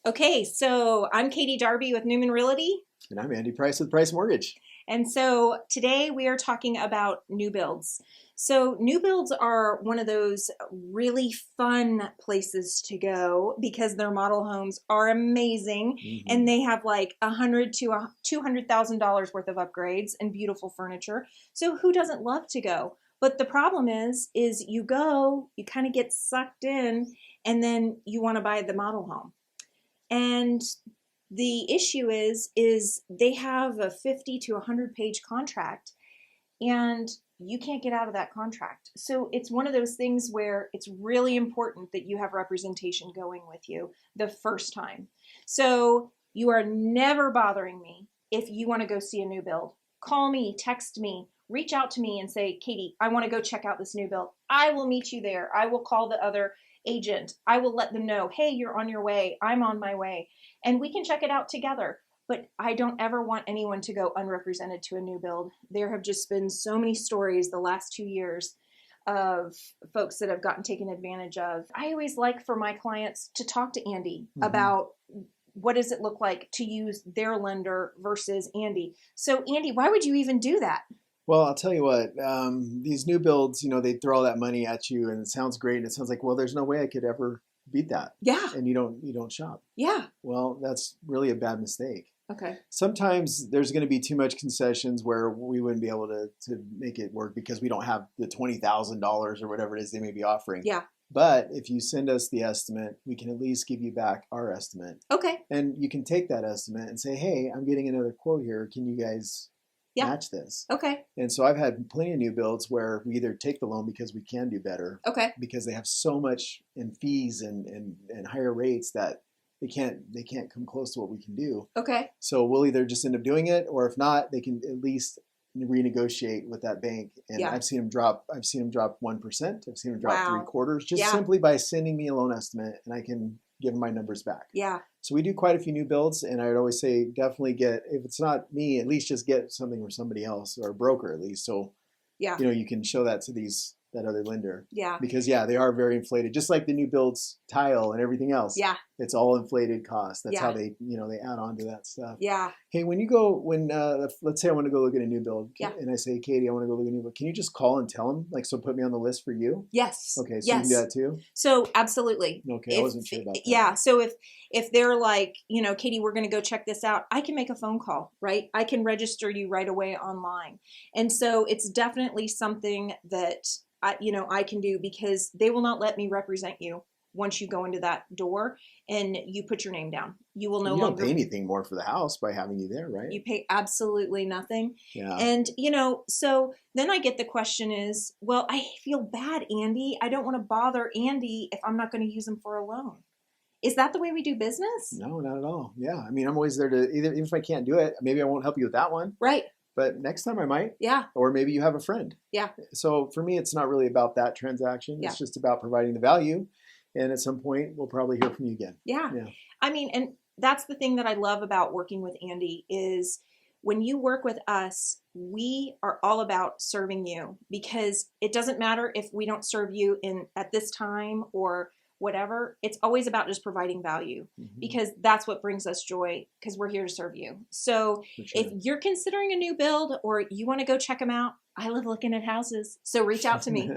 Okay, so I'm Katie Darby with Newman Realty. And I'm Andy Price with Price Mortgage. And so today we are talking about new builds. So new builds are one of those really fun places to go because their model homes are amazing and they have like $100,000 to $200,000 worth of upgrades and beautiful furniture. So who doesn't love to go? But the problem is you go, you kind of get sucked in, and then you want to buy the model home. And the issue is they have a 50 to 100 page contract and you can't get out of that contract. So it's one of those things where it's really important that you have representation going with you the first time. So you are never bothering me if you want to go see a new build. Call me, text me, reach out to me and say, Katie, I want to go check out this new build. I will meet you there. I will call the other agent. I will let them know, hey, you're on your way. I'm on my way. And we can check it out together. But I don't ever want anyone to go unrepresented to a new build. There have just been so many stories the last 2 years of folks that have gotten taken advantage of. I always like for my clients to talk to Andy about what does it look like to use their lender versus Andy. So Andy, why would you even do that? Well, I'll tell you what, these new builds, they throw all that money at you and it sounds great. And it sounds like, well, there's no way I could ever beat that. Yeah. And you don't shop. Yeah. Well, that's really a bad mistake. Okay. Sometimes there's going to be too much concessions where we wouldn't be able to make it work because we don't have the $20,000 or whatever it is they may be offering. Yeah. But if you send us the estimate, we can at least give you back our estimate. Okay. And you can take that estimate and say, hey, I'm getting another quote here. Can you guys match this? Okay. And so I've had plenty of new builds where we either take the loan because we can do better. Okay. Because they have so much in fees and higher rates that they can't come close to what we can do. Okay. So we'll either just end up doing it, or if not, they can at least renegotiate with that bank. And I've seen them drop 1%. I've seen them drop 3/4 just simply by sending me a loan estimate, and I can give them my numbers back. Yeah. So we do quite a few new builds, and I would always say definitely get, if it's not me, at least just get something from somebody else or a broker at least. So you can show that to that other lender. Yeah. Because they are very inflated, just like the new builds tile and everything else. Yeah. It's all inflated costs. That's how they add on to that stuff. Yeah. Hey, let's say I want to go look at a new build, and I say, Katie, I want to go look at a new build. Can you just call and tell them, so put me on the list for you? Yes. Okay, so you can do that too? So absolutely. Okay, I wasn't sure about that. Yeah, so if they're like, Katie, we're going to go check this out, I can make a phone call, right? I can register you right away online. And so it's definitely something that I can do because they will not let me represent you once you go into that door and you put your name down. You will no longer. You don't pay anything more for the house by having you there, right? You pay absolutely nothing. Yeah. And, so then I get the question is, well, I feel bad, Andy. I don't want to bother Andy if I'm not going to use him for a loan. Is that the way we do business? No, not at all. Yeah. I mean, I'm always there to, even if I can't do it, maybe I won't help you with that one. Right. But next time I might. Yeah. Or maybe you have a friend. Yeah. So for me, it's not really about that transaction. Yeah. It's just about providing the value. And at some point, we'll probably hear from you again. Yeah. I mean, and that's the thing that I love about working with Andy is when you work with us, we are all about serving you because it doesn't matter if we don't serve you at this time or whatever. It's always about just providing value because that's what brings us joy because we're here to serve you. So if you're considering a new build or you want to go check them out, I love looking at houses. So reach out to me.